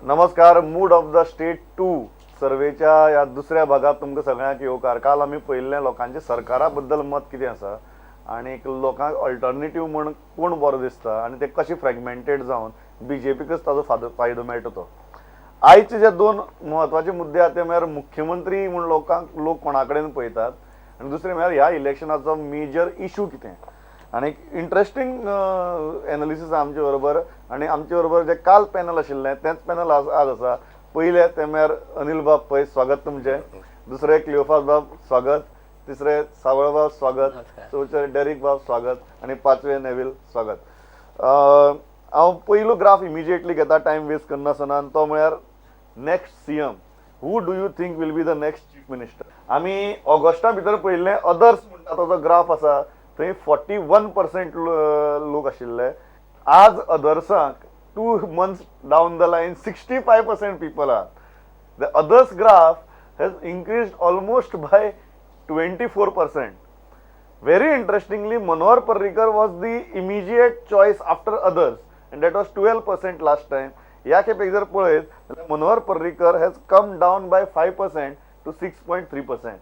नमस्कार. Mood off the state 2 सर्वेच्या या दुसऱ्या भागात तुमकां सगळ्यांक येवकार. काल आमी पळयल्लें लोकांचे सरकारा बद्दल मत कितें आसा आनी लोकांक अल्टरनेटिव्ह म्हण कोण बरो दिसता आनी ते कशें फ्रॅगमेंटेड जावन बीजेपीकच ताजो फायदो मेळटा तो. आयचे जे दोन म्हत्वाचे मुद्दे आहा ते म्हळ्यार मुख्यमंत्री म्हूण लोक कोणा कडेन पळयतात आनी दुसरें म्हळ्यार ह्या इलेक्शनाचो मेजर इशू कितें. आनी इंटरेस्टिंग एनालिसीस आमचे बरोबर आनी आमचे बरोबर जे काल पॅनल आशिल्लें तेंच पॅनल आज आसा. पयले ते म्हळ्यार अनिल बाब पै, स्वागत तुमचें. दुसरे क्लिओफास बाब, स्वागत. तिसरे सावळ बाब, स्वागत. चवथे डेरिक बाब, स्वागत. आनी पांचवे नेविल, स्वागत. हांव पयलो ग्राफ इमिजिएटली घेता टायम वेस्ट करनासतना, तो म्हळ्यार next CM. Who do you think will be the next chief minister. आमी ऑगस्टा भितर पळयल्लें अदर्स म्हणटा तो जो ग्राफ आसा थंय 41% लोक आशिल्ले. आज अदर्सांक 2 months down the line 65% people are. The others graph has increased almost by 24%. Very interestingly, Manohar Parrikar was the immediate choice after others, and that was 12% last time. या खेपेक जर पळयत Manohar Parrikar has come down by 5% to 6.3%.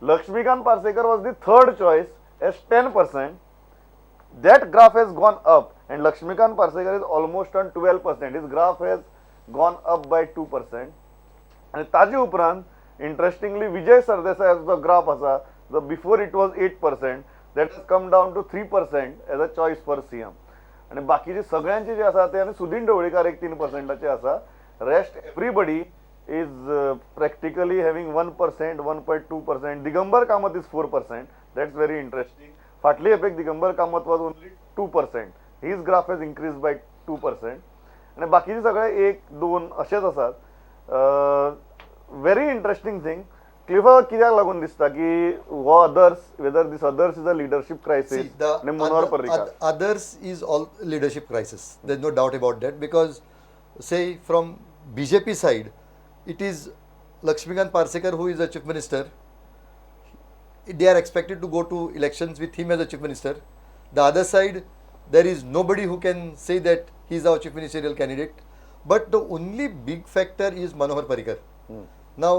Lakshmikant Parsekar was the third choice as 10%. That graph has gone up, and Lakshmikant Parsekar is almost on 12%. His graph has gone up by 2%. And ताजे उपरांत interestingly Vijay Sardesai's graph आसा, before it was 8%, that has come down to 3% as a choice for CM. आणि बाकीचे सगळ्यांचे जे आसा ते आनी सुदीन ढवळीकार एक 3%चे आसा. Rest everybody is practically having 1%, 1.2%. Digambar Kamat is 4%. That's very interesting. फाटली एपेक Digambar Kamat was only 2%. His graph has increase by 2%. आणि बाकीचे सगळे 1-2 असेच आसात. Very interesting thing. क्लिफर कित्याक लागून दिसता की हो others, whether this others is a leadership crisis आणि Manohar Parrikar. Others is all leadership crisis. There's no doubt about that, because say from BJP side, it is Lakshmikant Parsekar who is the chief minister. They are expected to go to elections with him as a chief minister. The other side, there is nobody who can say that he is our chief ministerial candidate. But the only big factor is Manohar Parrikar. Now,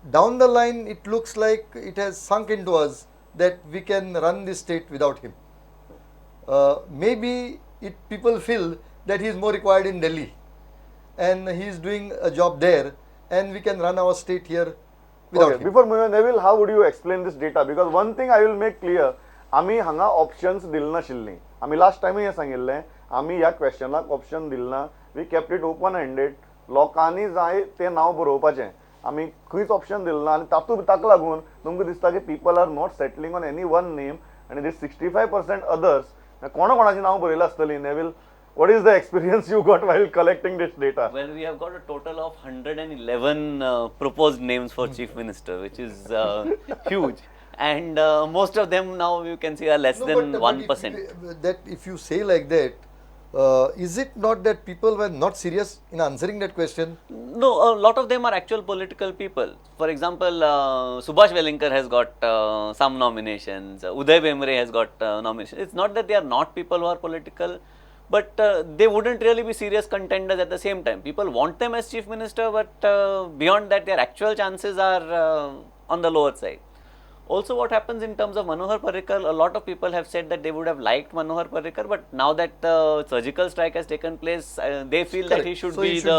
down the line, it looks like it has sunk into us that we can run this state without him. Maybe people feel that he is more required in Delhi and he is doing a job there, and we can run our state here without him. Before Neville, how would you explain this data? Because one thing I will make clear, आम्ही हांगा options दिल नाशिल्लीं. आम्ही last time हे सांगिल्लें, आम्ही ह्या क्वेश्चनाक option दिलना. We kept it open handed. लोकांनी जाय ते नांव बरोवपाचें. आम्ही खंयच ऑप्शन दिलं ना. आनी ताका लागून तुमकां दिसता की people are not settling on any one name, आनी दीस 65% अदर्स कोणाची नांव बरयला आसतली. Neville, what is the experience you got while collecting this data? Well, we have got a total of 111 proposed names for chief minister, which is huge, and most of them now you can see are less than 1%. If you say like that, is it not that people were not serious in answering that question? No, a lot of them are actual political people. For example, Subhash Velinkar has got some nominations. Uday Bemre has got nominations. It's not that they are not people who are political, but they wouldn't really be serious contenders at the same time. People want them as chief minister, but beyond that, their actual chances are on the lower side. Also, what happens in terms of Manohar Parrikar, a lot of people have said that they would have liked Manohar Parrikar, but now that the surgical strike has taken place, they feel that he should be the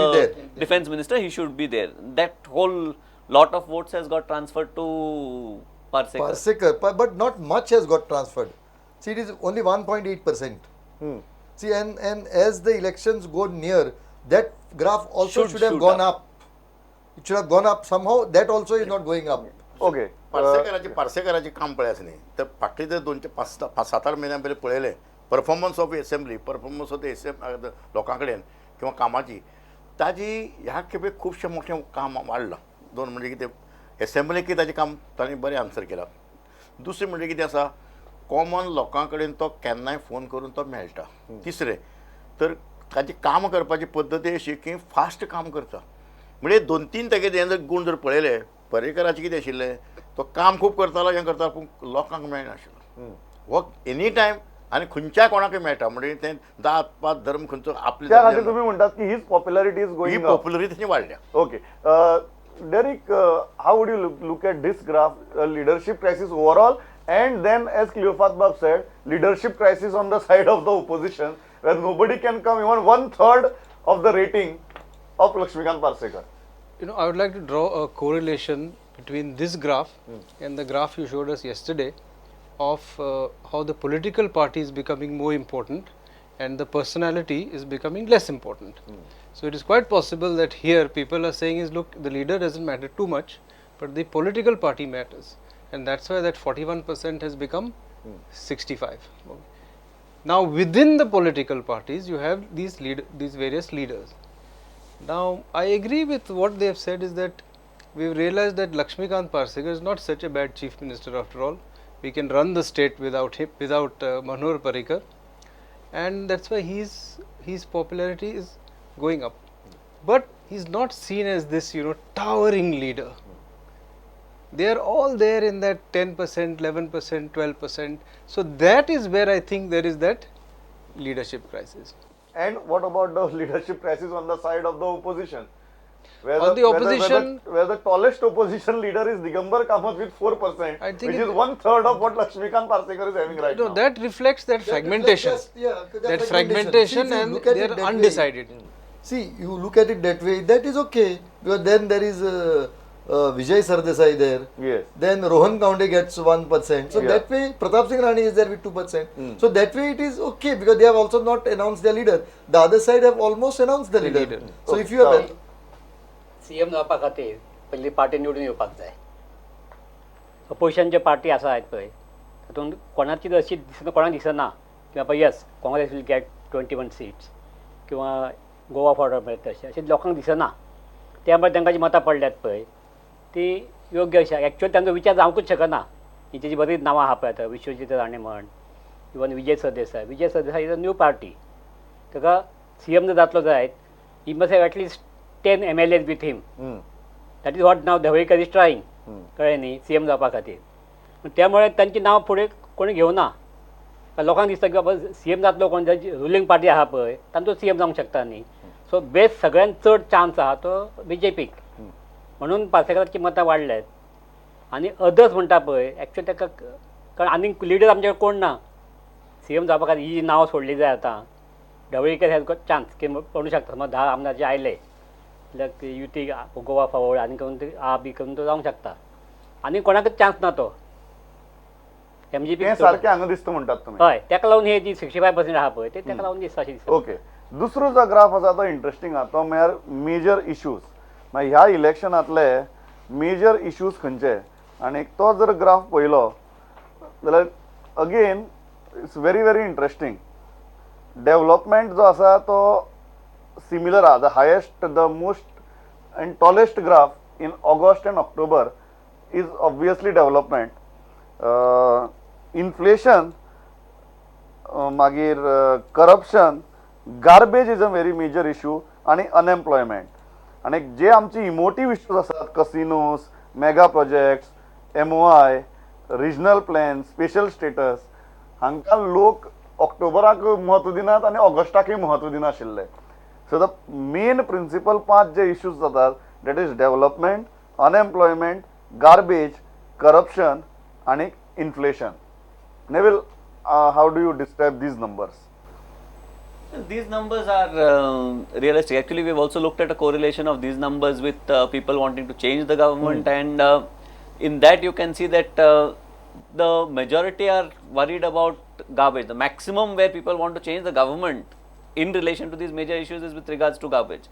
defense minister, he should be there. That whole lot of votes has got transferred to Parsekar. But not much has got transferred. See, it is only 1.8%. See, and as the elections go near, that graph also should have gone up. It should have gone up somehow. That also is not going up. Okay. पार्सेकराचे काम पळयात न्ही तर फाटले जर 2-5-7 महिन्यां पयलीं पळयलें performance of assembly, performance of the लोकां कडेन किंवा कामाची, ताजी ह्या खेपेक खुबशें मोठें काम वाडलां. दोन म्हणजे कितें, एसेंब्लीक ताजें काम ताणें बरें आन्सर केलां. दुसरें म्हणजे कितें आसा, कॉमन लोकां कडेन तो केन्नाय फोन करून तो मेळटा. तिसरें तर ताची काम करपाची पद्दती अशी की फास्ट काम करता. म्हणजे 2-3 तेगे हे जर गूण जर पळयले, पर्रीकराचें कितें आशिल्लें, तो काम खूब करतालो, हें करतालो, पूण लोकांक मेळनाशिल्लो. हो एनी टायम आनी खंयच्याय कोणाकय मेळटा म्हणजे तें जात पात धर्म खंयचो आपले त्या खातीर तुम्ही म्हणटात की his popularity is he going popularity ताची वाडल्या. Okay Derek, how would you look at this graph, leadership crisis overall, and then as Cleophas Bab said, leadership crisis on the side of the opposition, where nobody can come even 1/3 of the rating of Lakshmikant Parsekar. I would like to draw a correlation between this graph and the graph you showed us yesterday of how the political party is becoming more important and the personality is becoming less important. So it is quite possible that here people are saying is, look, the leader doesn't matter too much, but the political party matters, and that's why that 41% has become 65. Now within the political parties you have these various leaders. Now I agree with what they have said is that we have realized that Lakshmikant Parsekar is not such a bad chief minister after all. We can run the state without him, without Manohar Parrikar, and that's why his popularity is going up. But he's not seen as this towering leader. They are all there in that 10%, 11%, 12%. So that is where I think there is that leadership crisis. And what about the leadership crisis on the side of the opposition? On the opposition- where the tallest opposition leader is Digambar Kamath with 4%, I think which it- is 1/3 of what Lakshmikant Parsekar is having right No, now. that reflects that fragmentation. That fragmentation, See, if you and look at they it are that way- undecided. See, you look at it that way, that is okay, because then there is Vijay Sardesai there. Yes. Then Rohan Kaunde gets 1%. So Yeah. that way, Pratap Singh Rani is there with 2%. So that way it is okay, because they have also not announced their leader. The other side have almost announced the leader. leader. So if you have CM जावपा खातीर पयली party निवडून येवपाक जाय. अपोजिशनचे party आसा आहेत पळय तातूंत कोणाची अशी कोणाक दिसना की बाबा yes Congress will get 21 seats किंवा गोवा फॉर्डर मेळटा अशें लोकांक दिसना. त्या भायर तांकां जी मतां पडल्यात पळय ती योग्य अशी एक्चुअली तांचो विचार जावंकूच शकना. ही तेजी बरीच नांवां आहा पळय आतां विश्वजीत राणे म्हण even Vijay Sardesai is a new party. ताका CM जर जातलो जायत he must have at least 10 MLAs with him. That is what now Dhavalikar is trying. कळ्ळें न्ही CM जावपा खातीर. त्यामुळे तांची नांव फुडें कोणी घेवना. लोकांक दिसता की बाबा CM जातलो कोण रुलींग पार्टी आहा पळय तांचो CM जावंक शकता न्ही. सो बेस्ट सगळ्यांत चड चान्स आहा तो BJPक. म्हणून पार्सेकराची मतां वाडल्यात. आनी अदर्स म्हणटा पळय एक्चुअली ताका कारण आनीक लिडर आमचे कडेन कोण ना CM जावपा खातीर. ही जी नांव सोडली जाय आतां ढवळीकर हॅज गॉट चान्स की पडूंक शकता. समज 10 आमदार जे आयले जाल्यार युती गोवा फॉवर्ड आनी करून ते बी करून तो जावंक शकता. आनी कोणाकच चान्स ना तो MGP. हे सारखे हांगा दिसता म्हणटात तुम्ही. हय ताका लागून हे जी 65% आहा पळय ते ताका लागून दिसता अशें दिसता. ओके. दुसरो जो ग्राफ आसा तो इंटरेस्टिंग आहा तो म्हळ्यार मेजर इश्यूज. मागीर ह्या इलेक्शनांतले मेजर इश्यूज खंयचे आनी तो जर ग्राफ पळयलो जाल्यार again it's very very interesting. Development जो आसा तो सिमिलर आहा. The highest the most and tallest graph in August and October is obviously development. Inflation मागीर corruption garbage is a very major issue आनी अनएम्प्लॉयमेंट. आनी जे आमचे इमोटीव इश्यूज आसात casinos mega projects MOI regional plan special status हांकां लोक ऑक्टोबराक म्हत्व दिनात आनी ऑगस्टाकय म्हत्व दिनाशिल्ले. सो द मेन प्रिंसिपल 5 जे इश्यूज जातात that is development unemployment garbage corruption आणि inflation. Neville, how do you describe these numbers? These numbers are realistic. Actually, we've also looked at a correlation of these numbers with people wanting to change the government, and in that you can see that the majority are worried about garbage. The maximum where people want to change the government in relation to these major issues is with regards to garbage.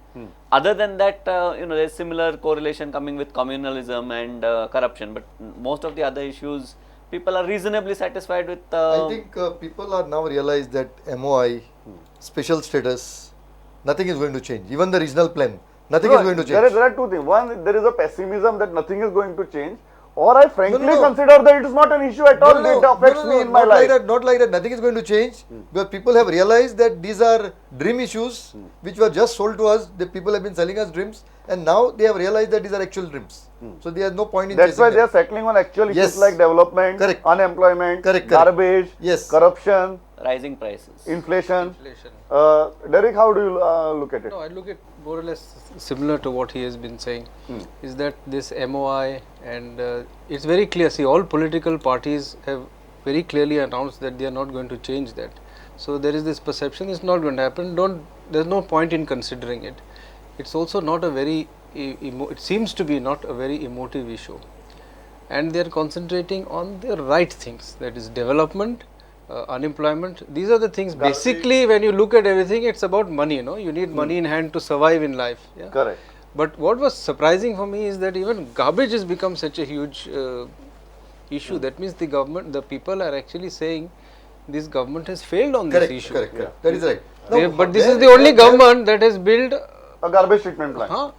Other than that, there's similar correlation coming with communalism and corruption. But most of the other issues, people are reasonably satisfied with. I think people are now realized that MOI, special status, nothing is going to change. Even the regional plan, nothing is going to change. There are two things. One, there is a pessimism that nothing is going to change, or I frankly No. consider that it is not an issue at all. It affects me in my not life. Like that, not like that. Nothing is going to change because people have realized that these are dream issues which were just sold to us. The people have been selling us dreams, and now they have realized that these are actual dreams. So there is no point in That's chasing why they them. are settling on actual issues Yes. like development, Correct. unemployment, Correct. garbage, Yes. corruption, rising prices. Inflation. Inflation. Derek, how do you look at it? No, I look at more or less similar to what he has been saying. Is that this MOI and it's very clear. See, all political parties have very clearly announced that they are not going to change that. So there is this perception it's not going to happen. There's no point in considering it. It's also not a very it seems to be not a very emotive issue, and they are concentrating on the right things. That is development. Unemployment, these are the things. Basically, when you look at everything, it's about money. You need money in hand to survive in life. Yeah? Correct. But what was surprising for me is that even garbage has become such a huge issue. That means the government, the people are actually saying this government has failed on Correct, this issue. correct. That is right. But this is the only government that has built. A garbage treatment plant. Huh?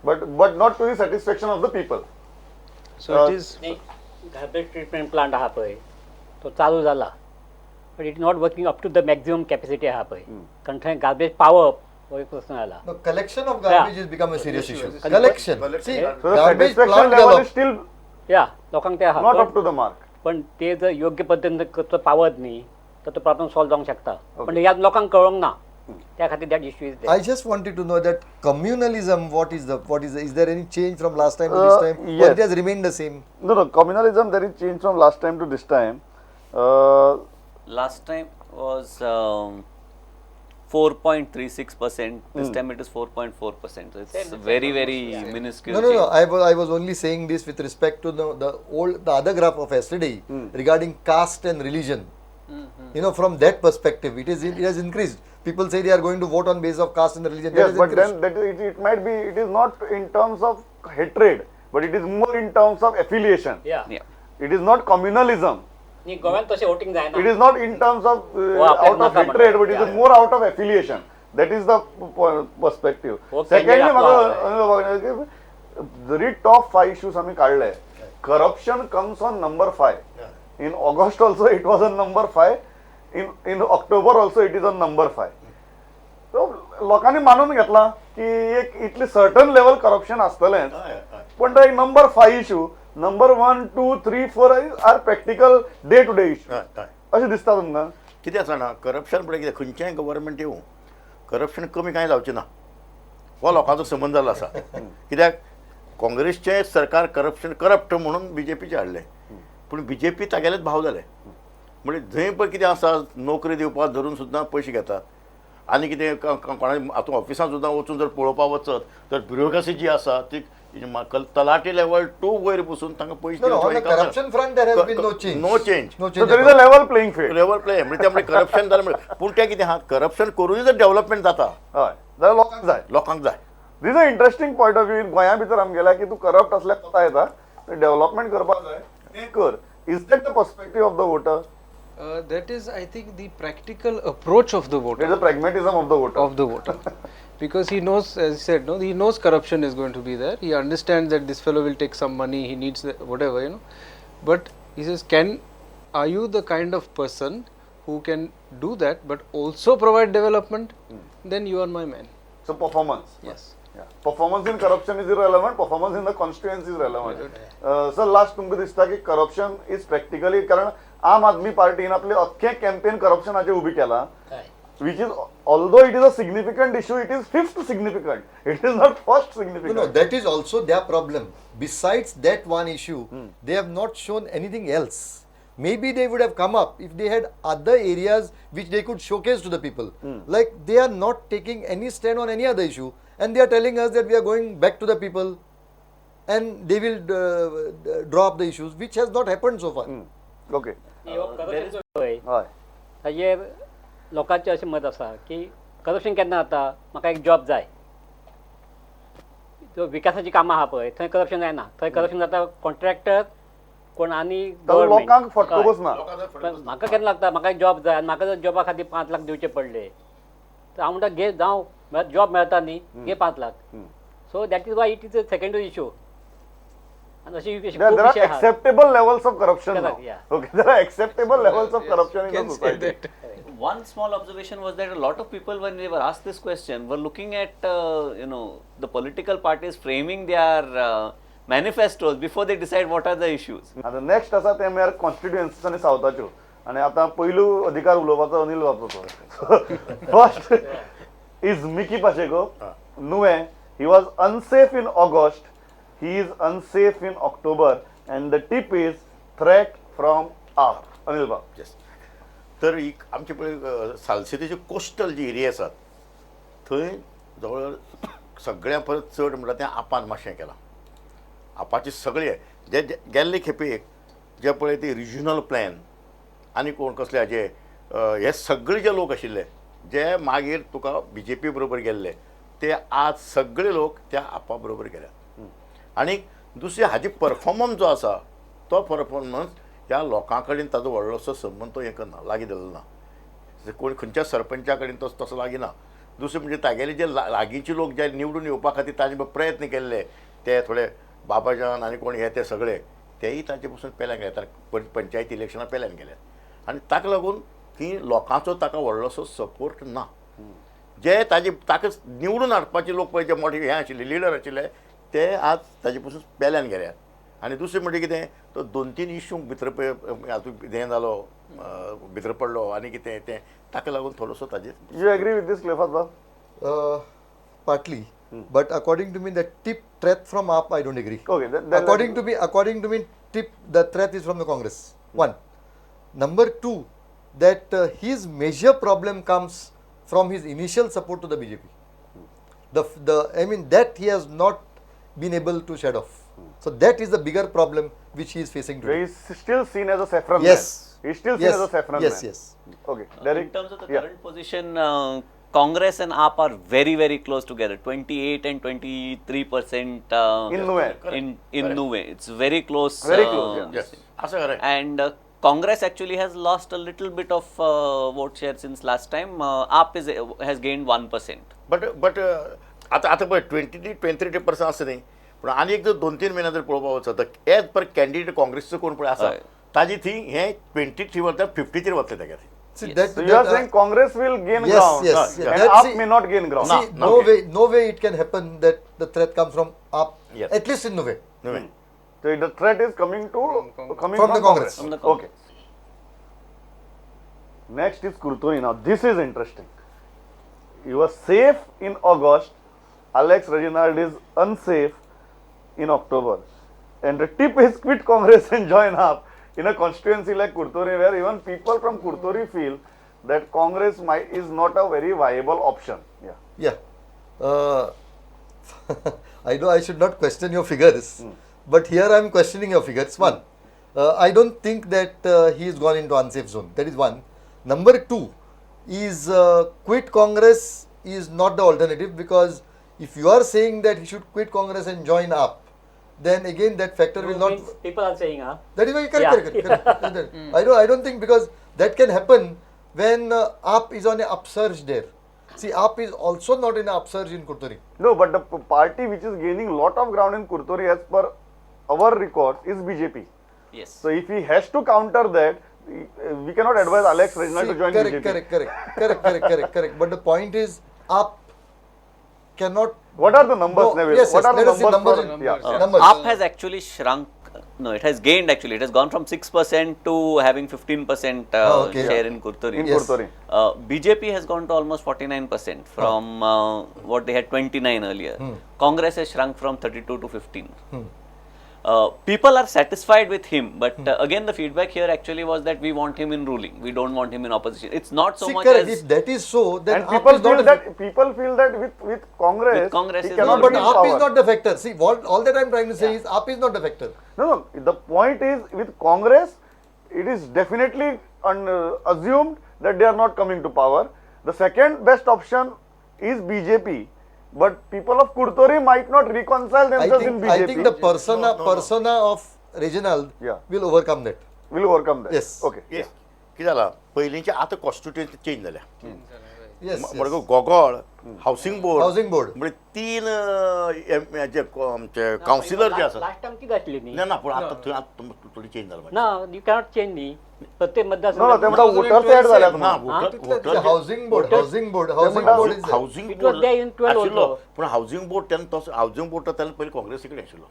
But not to the satisfaction of the people. So it is. नाही garbage treatment plant आहा पळय तो चालू जाला but it not working up to the maximum capacity आहा पळय कारण थंय गार्बेज पावप हो एक प्रश्न आला No, collection of garbage has become a serious issue. Collection. Collection. See, So the garbage satisfaction plant level develop. is still या लोकांक ते आहा not up to the mark. पण ते जर योग्य पद्धतीने तो पावत न्ही तर तो प्रॉब्लेम सॉल्व जावंक शकता पण ह्या लोकांक कळोंक ना त्या खातीर that issue is I just wanted to know that communalism. What is is there any change from last time to this time, or yes. it has remained the same? No, communalism, there is change from last time to this time. Last time was 4.36%. This time it is 4.4%. So it's very, very minuscule. No. change. I was only saying this with respect to the other graph of yesterday regarding caste and religion. From that perspective, it has increased. People say they are going to vote on basis of caste and religion. That Yes, has but increased. then it might be, it is not in terms of hatred, but it is more in terms of affiliation. या Yeah. It is not communalism. न्ही गोव्यान तशें voting जायना It is not in terms of आपल्याक out of नाका hatred, but it म्हणटा. is more out of affiliation. That is the perspective. हो, Secondly, candidate म्हाका जरी top 5 issues आमी काडले, corruption comes on number 5. In August also it was on number 5. In October also it is on number 5. So लोकांनी मानून घेतला की एक इतली सर्टन लेवल करप्शन आसतलेंच, पण तो एक number 5 issue, number 1, 2, 3, 4 are practical day to day issue अशें दिसता तुमकां? कितें आसा ना करप्शन फुडें कितें खंयचेंय गव्हर्मेंट येवं करप्शन कमी कांय जावचें ना हो लोकांचो संबंद जाल्लो आसा कित्याक काँग्रेसचें सरकार करप्ट म्हणून BJPचें हाडलें पूण BJP तागेलेच भाव जाले म्हणजे जंय पळय कितें आसा नोकरी दिवपाक धरून सुद्दां पयशे घेतात आनी कितें कोणा हातूंत ऑफिसांत सुद्दां वचून जर पळोवपाक वचत तर ब्युरोक्रसी जी आसा ती तलाटी लेवल टू वयर बसून तांकां पयशे No, on the corruption front there has been no change. No change No So change. there is at a all. level playing field. Level play म्हणजे त्यामुळे करप्शन जालें म्हणजे पूण तें कितें आहा करप्शन करूनय जर डेव्हलपमेंट जाता हय जाल्यार लोकांक जाय. लोकांक जाय this a interesting point of view. गोंया भितर आमगेल्या की तूं करप्ट असल्याक कोता येता, डेव्हलपमेंट करपाक जाय तें कर. Is that the perspective of the voter? That is, I think, the practical approach of the voter. It is the pragmatism of the voter. Of the voter, because he knows, as he said, he knows corruption is going to be there. He understands that this fellow will take some money. He needs whatever, But he says, are you the kind of person who can do that, but also provide development? Then you are my man. So performance. Yes. Yeah. Performance in corruption is irrelevant. Performance in the constituency is relevant. So last तुमकां दिसता की corruption is practically कारण आम आदमी पार्टीन आपले अख्खे campaign करप्शनाचे उबी केला, which is although it is a significant issue, it is fifth significant. It is not first significant. No, that is also their problem. Besides that one issue, they have not shown anything else. Maybe they would have come up if they had other areas which they could showcase to the people. Like they are not taking any stand on any other issue, and they are telling us that we are going back to the people, and they will draw up the issues, which has not happened so far. Okay. पळय हय. ताजेर लोकांचें अशें मत आसा की corruption केन्ना जाता, म्हाका एक जॉब जाय, जो विकासाची कामां आहा पळय थंय करप्शन जायना, थंय करप्शन जाता कॉन्ट्रॅक्टर कोण आनी लोकांक फटको बसना. म्हाका केन्ना लागता म्हाका एक जॉब जाय आनी म्हाका जर जॉबा खातीर 5 लाख दिवचे पडले तर हांव म्हणटा घे जावं जॉब मेळटा न्ही घे 5 lakh. So that is why it is a secondary issue. And There are acceptable levels of corruption now. Correct, yeah. Okay, there are acceptable levels of corruption in the Can say society. that. One small observation was that a lot of people, when they were asked this question, were looking at the political parties framing their manifestos before they decide what are the issues. And the next असा ते म्हळ्यार constituencies आणि सावथाच्यो. आनी आतां पयलू अधिकार उलोवपाचो अनिल बाबूचो. First is Mickey Pacheco, Nuvem. He was unsafe in August. He is unsafe in October. And the tip is threat from up. Anil Bab. Yes. तर ही आमचे पळय सालसेतीचे कोस्टल जी एरिया आसात थंय जवळ सगळ्यां परस चड म्हणटा तें आपान मातशें केलां. आपाचे सगळे जे गेल्ले खेपेक जे पळय ते रिजनल प्लॅन आनी कोण कसले हाजे हे सगळे जे लोक आशिल्ले जे मागीर तुका BJP बरोबर गेल्ले ते आज सगळे लोक त्या आपा बरोबर गेल्यात. आनी दुसरे हाजी परफॉर्मन्स जो आसा तो परफॉर्मन्स ह्या लोकां कडेन ताजो व्हडलोसो संबंद तो हें करना, लागीं धरलो ना. कोण खंयच्या सरपंचा कडेन तसो लागीं ना. दुसरें म्हणजे तागेले जे लागींचे लोक जे निवडून येवपा खातीर ताजे प्रयत्न केल्ले ते थोडे बाबाजान आनी कोण हे ते सगळे तेय ताचे पसून पेल्यान गेले, पंचायती इलेक्शनां पेल्यान गेले. आनी ताका लागून की लोकांचो ताका व्हडलोसो सपोर्ट ना. जे ताका निवडून हाडपाचे लोक पळय जे मोठे हे आशिल्ले लिडर आशिल्ले ते आज ताजे पसून पेल्यान गेल्यात. आनी दुसरें म्हणजे कितें तो 2-3 इश्यूंक भितर हातूंत हें जालो भितर पडलो आनी कितें तें ताका लागून थोडोसो ताजेर. You agree with this, Klefat Bab? Partly, but according to me, the tip threat from up, I don't agree. Okay, then according to me, the threat is from the Congress. One. Number two, that his major problem comes from his initial support to the BJP. I mean that he has not been able to shed off. So that is the bigger problem which he is facing He today. is still seen as a saffron Yes. man. He is still seen Yes. as a saffron Yes, man. yes. Okay, In Derek. terms of the Yeah. current position, Congress and AAP are very, very close together. 28 and 23% In Nuwe. in Nuwe. It's very close. Very close, yeah. Yes असं खरें. And Congress actually has lost a little bit of vote share since last time. AAP has gained 1%. But आतां पळय 23% आसा न्ही, पूण आनी एक जर 2-3 महिने जर पळोवपाक वचत तर एज पर कॅन्डिडेट काँग्रेसचो कोण पळय आसा हय. ताजी थी हे 23 वतले 53 वतले तेगे. See, Yes. So you are saying Congress will gain yes, ground yes, and yes. AAP See- may not gain ground. See, no way it can happen that the threat comes from up. Yes. At least in no way. न्हय. So the threat is coming from From the Congress. From the Okay. Congress. Next is Kurtoni. Now this is interesting. He was safe in August. Alex Reginald is unsafe in October. And the tip is quit Congress and join up in a constituency like Kurtoni, where even people from Kurtoni feel that Congress is not a very viable option. Yeah. Yeah. I know I should not question your figures, but here I am questioning your figures. One, I don't think that he has gone into unsafe zone. That is one. Number two is quit Congress is not the alternative, because if you are saying that he should quit Congress and join up, then again that factor will not. Means people are saying, That is why Yeah. correct. I don't think, because that can happen when AAP is on an upsurge there. See, AAP is also not in an upsurge in Kurturi. No, but the party which is gaining lot of ground in Kurtoni as per our records is BJP. Yes. So if he has to counter that, we cannot advise Alex Reginald to join BJP. Correct. But the point is, AAP cannot. What are the numbers, No, Neville? yes, What are let the us see numbers? numbers. For, yeah. Numbers. AAP has actually shrunk. No, it has gained actually. It has gone from 6% to having 15% Okay. share in Kurturi. In Yes. Kurtoni. BJP has gone to almost 49% from what they had 29 earlier. Congress has shrunk from 32 to 15. People are satisfied with him, but again the feedback here actually was that we want him in ruling. We don't want him in opposition. It's not so See, much correct. as If that is so, then And AAP people is not feel a that with Congress, With Congress he is cannot No, but be in AAP power. is not the factor. See, all that I am trying to say is AAP is not the factor. No, the point is with Congress, it is definitely assumed that they are not coming to power. The second best option is BJP, but people of Kurturi might not reconcile themselves in BJP. I think the persona of Reginald Yeah. will overcome that. will overcome that. Yes. Okay. Yes कितें जालां पयलींचे आतां constituency change जाल्या. Yes. म्हणजे Gogol housing board Housing board. म्हणजे 3 जे आमचे councillor जे आसात last time किती घातली न्ही ना पूण आतां थंय थोडी चेंज जाला. ना यू कॅनॉट चेंज न्ही प्रत्येक No, ते मतदारसंघात म्हणटा वोटर्स ऍड जाल्यात ना म्हणून. Housing board is there. Housing It was there in 12 आशिल्लो also. पूण हावसिंग बोर्ड तेन्ना तो हावसिंग बोर्ड तेन्ना पयलीं काँग्रेसी कडेन आशिल्लो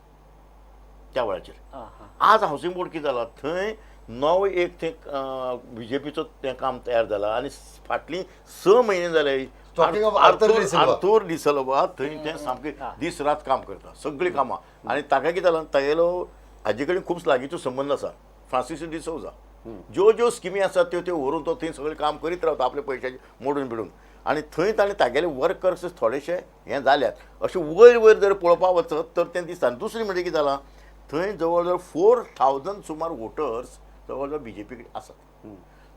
त्या वेळाचेर. आज हावसिंग बोर्ड कितें जाला थंय नवो एक थंय BJPचो तें काम तयार जाला आनी फाटलीं 6 म्हयने जाले Talking of Arthur De Silva. आर्थूर D'Silva थंय तें सामकें दीस रात काम करता सगळीं कामां आनी ताका कितें जालां तागेलो हाजे कडेन खूब लागींचो संबंद आसा फ्रांसीस डिसोजा ज्यो स्किमी आसात त्यो व्हरून तो थंय सगळें काम करीत रावता आपले पयशांचे मोडून बिडून आनी थंय ताणें तागेले वर्कर्स थोडेशे हें जाल्यात अशें वयर जर पळोवपाक वचत तर तें दिसता दुसरें म्हणजे कितें जालां थंय जवळ जवळ 4,000 सुमार वोटर्स जवळ जवळ BJP कडेन आसात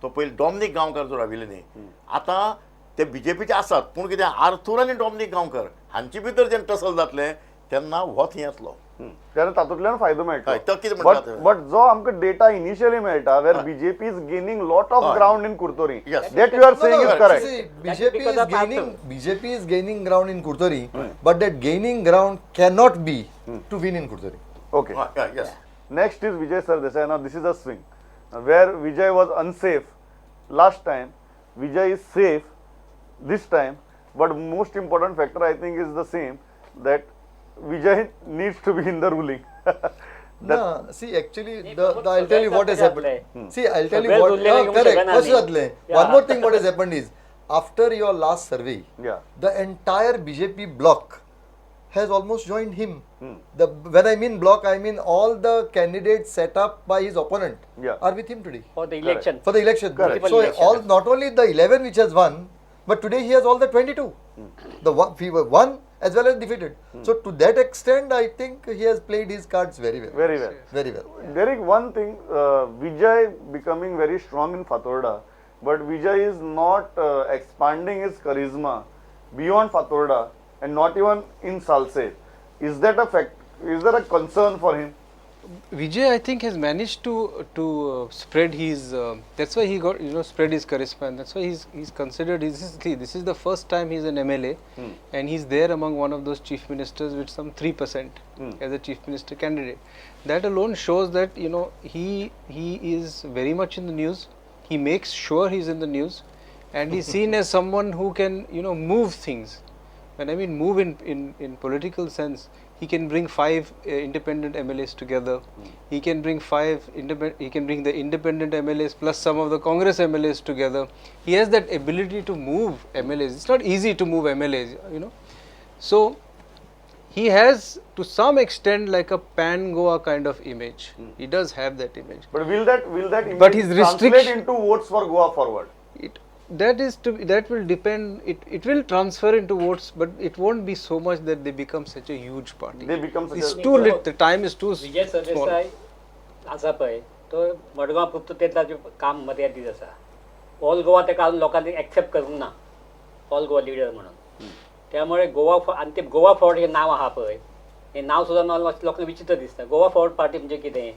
तो पयलीं डॉमिनीक गांवकार जो राविल्ले न्ही आतां ते BJPचे आसात पूण कितें आर्थूर आनी डॉमिनीक गांवकार हांचे भितर जेन्ना टसल जातलें तेन्ना हो थंय येतलो तेन्ना तातूंतल्यान फायदो मेळटा हय, तो कितें म्हणटा बट जो आमकां डेटा इनिशियली मेळटा वेर BJP is gaining lot of ground in Curtorim Yes. That you are saying is correct See, Because of BJP is gaining ground in Kurtori, but that gaining ground cannot be to win in Kurtori. Okay yes Next is Vijay Sardesai. Now this is a swing where Vijay was unsafe last time. Vijay is safe this time, but most important factor I think is the same, that Vijay needs to be in the ruling. No, see, actually, I'll tell you what has happened. See, I'll tell you Well, what. Dulle ne Correct. शकणार नाही. One Yeah. more thing, what has happened is, after your last survey, Yeah. the entire BJP bloc has almost joined him. When I mean bloc, I mean all the candidates set up by his opponent Yeah. are with him today for the election. for the election. Correct. So Election. all, not only the 11 which has won, but today he has all the 22. The one as well as defeated. So to that extent, I think he has played his cards very well. Very well. Very well. There is one thing, Vijay becoming very strong in Fatorda, but Vijay is not expanding his charisma beyond Fatorda and not even in Salse. Is that a fact? Is there a concern for him? Vijay, I think, has managed to spread his. That's why he got spread his charisma, and that's why he's considered. This is the first time he's an MLA, and he's there among one of those chief ministers with some 3% as a chief minister candidate. That alone shows that he is very much in the news. He makes sure he's in the news, and he's seen as someone who can move things. When I mean move in political sense, he can bring 5 independent MLAs together. He can bring he can bring the independent MLAs plus some of the Congress MLAs together. He has that ability to move MLAs. It's not easy to move MLAs, So he has to some extent like a pan-Goa kind of image. He does have that image. But will that image But his translate restriction- into votes for Goa forward? That will depend. It will transfer into votes, but it won't be so much that they become such a huge party. They become such It's a too little. The time is too Vijay small. Sardesai आसा पळय तो मडगांव पुरतो तें ताजें काम मर्यादीत आसा all Goa तेका अजून लोकांनी एक्सेप्ट करूंक ना ऑल गोवा लिडर म्हणून त्यामुळे आनी ते गोवा फॉर्वर्ड हें नांव आहा पळय हें नांव सुद्दां लोकांक विचित्र दिसता गोवा फॉर्वर्ड पार्टी म्हणजे कितें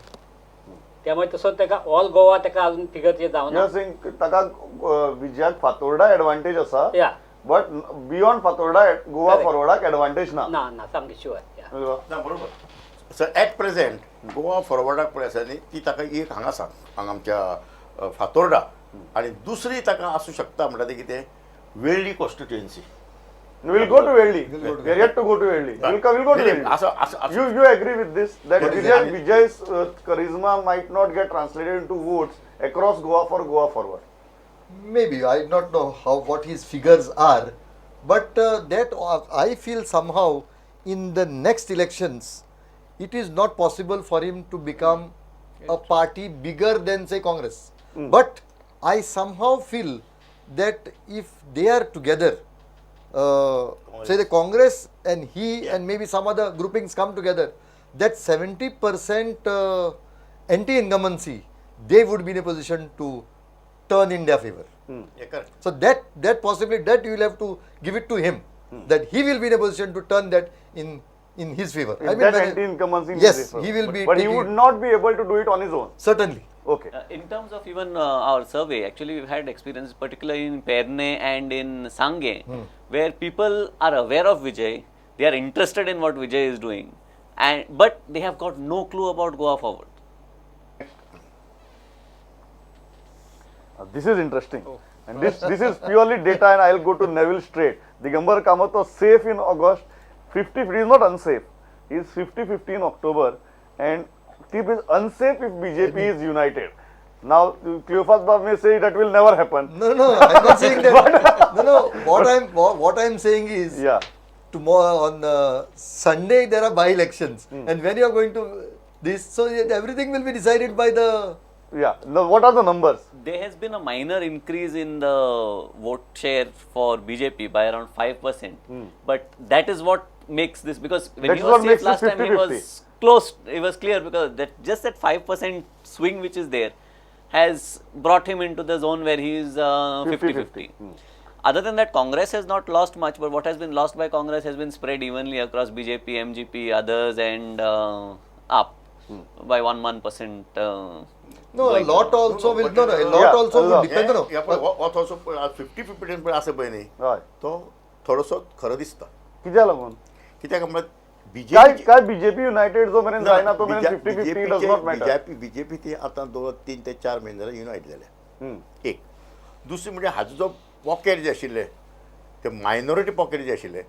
त्यामुळे तसो तेका ऑल गोवा तेका अजून फिगर You जावना are saying ताका विजयाक फातोर्डा एडवांटेज आसा, या but beyond Fatorda Goa Correct. फॉरवर्डाक एडवांटेज ना. ना सामकें शुअर ना बरोबर सर एट प्रेझेंट गोवा फॉरवर्डाक पळय आसा न्ही ती ताका एक हांगा आसा हांगा आमच्या फातोर्डा आनी दुसरी ताका आसूं शकता म्हणटा ती कितें वेळ्ळी constituency We'll go to Velli. We are yet to go to Velli. We'll go to Velli. You agree with this that Vijay's charisma might not get translated into votes across Goa for Goa forward? Maybe I do not know what his figures are, but that I feel somehow in the next elections, it is not possible for him to become a party bigger than say Congress. But I somehow feel that if they are together, say the Congress and he and maybe some other groupings come together, that 70% anti-incumbency, they would be in a position to turn in their favor. So that possibly that you will have to give it to him, that he will be in a position to turn that in his favor. That anti-incumbency in yes, his favor. he will be. But he taking- would not be able to do it on his own. certainly. Okay. In terms of even our survey, actually we've had experience particularly in Perne and in Sange, where people are aware of Vijay, they are interested in what Vijay is doing, but they have got no clue about Goa forward. This is interesting. And this is purely data, and I'll go to Neville straight. Digambar Kamath was safe in August, 50, he is not unsafe. He is 50-50 in October, and he is unsafe if BJP is united. Now Cleophas Bob may say that will never happen. No, I'm not saying that. No. What I'm saying is, Yeah. tomorrow on Sunday there are by-elections, and when you are going to this, so everything will be decided by the. Yeah. What are the numbers? There has been a minor increase in the vote share for BJP by around 5%. But that is what makes this, because when That's he what was makes safe last this time, he 50-50. was close, it was clear, because that just that 5% swing which is there has brought him into the zone where he is 50-50. Other than that, Congress has not lost much, but what has been lost by Congress has been spread evenly across BJP, MGP, others, and up by 1%. No, a lot also will. No, a lot Yeah, also a will lot. depend on. या पळय हो थोडसो 50-50 पण आसा पळय न्ही हय. तो थोडोसो खरो दिसता कित्याक लागून कित्याक म्हणल्यार काय बीजेपी काय बीजेपी युनायटेड जो मेरेन जायना तो मेरेन 50-50 डज नॉट मॅटर. बीजेपी ती आतां 3 ते 4 म्हयने जाल्यार युनायट जाल्या एक दुसरें म्हणजे हाजो जो पॉकेट जे आशिल्ले ते मायनॉरिटी पॉकेट जे आशिल्ले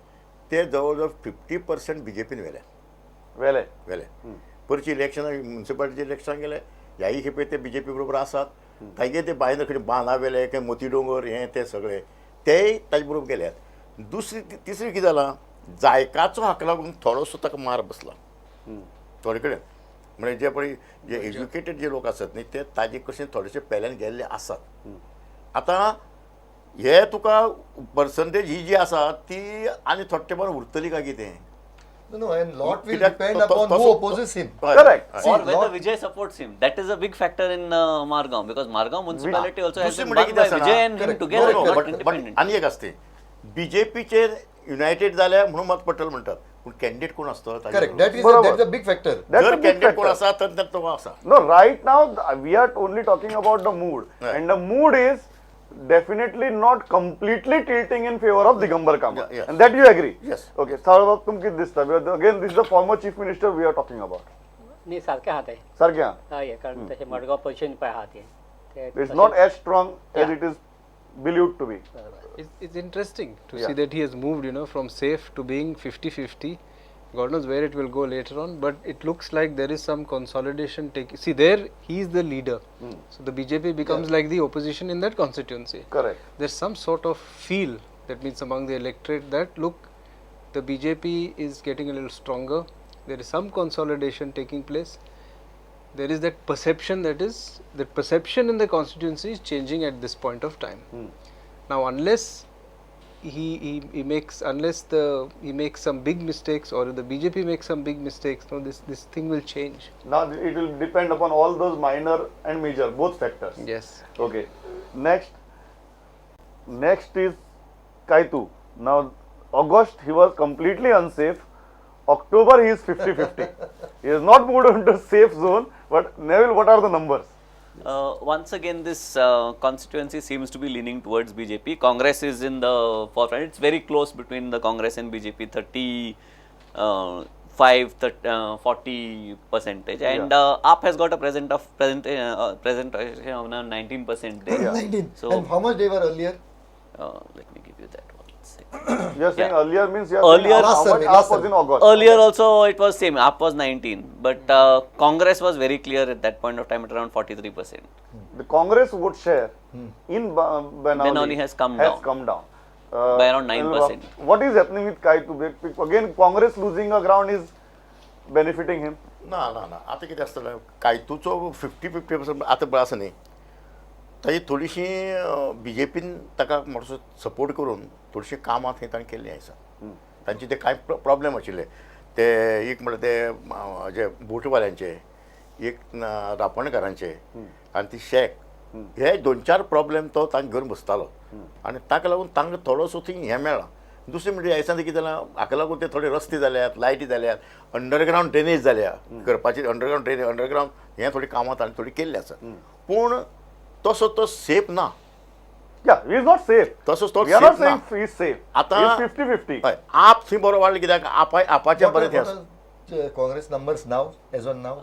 ते जवळ जवळ 50% बीजेपीन वेले वेले परची इलेक्शनां म्युनिसिपालिटी इलेक्शनाक गेले ह्याय खेपे ते बीजेपी बरोबर आसात तांगे ते भायर खंय बांदा वेले खंय मोती दोंगर हे ते सगळे तेय ताजे बरोबर गेल्यात दुसरी तिसरी कितें जालां जायकाचो हाका लागून थोडोसो ताका मार बसला थोडे कडेन म्हणजे जे पळय जे एज्युकेटेड जे लोक आसात न्ही ते ताजे कशें थोडेशे पेल्यान गेल्ले आसात आतां हे तुका पर्संटेज ही जी आसा ती आनी थोडे तेंपान उरतली काय कितें No, and lot will कित्याक depend तो- upon तो- who तो- opposes him. Correct. See, Or whether lot- Vijay supports him. That is a big factor in Margao, because Margao municipality also has दुसरी been म्हणजे run by कितें Vijay and him Correct. together, No, no, not but independent. आनी एक आसता बीजेपीचे United जाल्या म्हणून मत पडटलें म्हणटात पूण कॅन्डिडेट कोण आसतो Correct. बरोबर. That's a big factor. That's जर a big कॅन्डिडेट कोण factor. आसा तर तो आसा No, right now we are only talking about the mood, Right. and the mood is definitely not completely tilting in favor of Digambar Kamat, Yeah, yes. and that you agree. Yes. Okay, Sarvabab, tum kit dista? Again, this is the former chief minister we are talking about. नाही सारखे आहात आहे Sarkya, हय कारण तसे Madgaon position पळय आहात ते it's not as strong as Yeah. it is believed to be. It's interesting to Yeah. see that he has moved, from safe to being 50-50. God knows where it will go later on, but it looks like there is some consolidation taking. See, there he is the leader, so the BJP becomes like the opposition in that constituency. Correct. There's some sort of feel that means among the electorate that look, the BJP is getting a little stronger. There is some consolidation taking place. There is that perception perception in the constituency is changing at this point of time. Now, unless he makes some big mistakes, or the BJP makes some big mistakes, no, this thing will change. Now it will depend upon all those minor and major, both factors. Yes. Okay. Next is Kaitu. Now, August he was completely unsafe. October he is 50-50. He has not moved into safe zone. But Neville, what are the numbers? Once again, this constituency seems to be leaning towards BJP. Congress is in the forefront. It's very close between the Congress and BJP, 40%, and AAP has got a presentation of 19% there. 19. So, And how much they were earlier? let me give you that one second. You are saying Yeah. earlier means you are Earlier- saying how Last much survey, AAP last was in survey. August. Earlier also it was same, AAP was 19, but Congress was very clear at that point of time at around 43%. The Congress vote share in Benali has come down. By around 9%. What is happening with Kaitu? Again, Congress losing a ground is benefiting him. ना आता कितें आसतलें कायतूचो 50-50% आतां बरो आसा न्ही ताजी थोडीशीं बीजेपीन ताका मातसो सपोर्ट करून थोडीशीं कामां थंय ताणें केल्लीं आसा तांचे ते कांय प्रॉब्लेम आशिल्ले ते एक म्हणल्यार ते जे बोटवाल्यांचे एक रापणकारांचे आनी ती शेक हे 2-4 प्रॉब्लेम तो तांकां घेवन बसतालो आनी ताका लागून तांकां थोडोसो थंय हें मेळ्ळा दुसरें म्हणजे ह्या दिसांनी कितें जालां हाका लागून ते थोडे रस्ते जाल्यात लायटी जाल्यात अंडरग्रावंड ड्रेनेज जाल्या करपाची अंडरग्रावंड ड्रेनेज अंडरग्रावंड हें थोडी कामां ताणें थोडी केल्ली आसा पूण तसो तो सेफ ना Yeah, he is not safe. तसोच तो We are not सेफ ना saying he is safe. आतां He is 50-50. हय आप थंय बरो वाडलो कित्याक आपाच्या What बरें are, तें what आसा are Congress numbers now, as on now?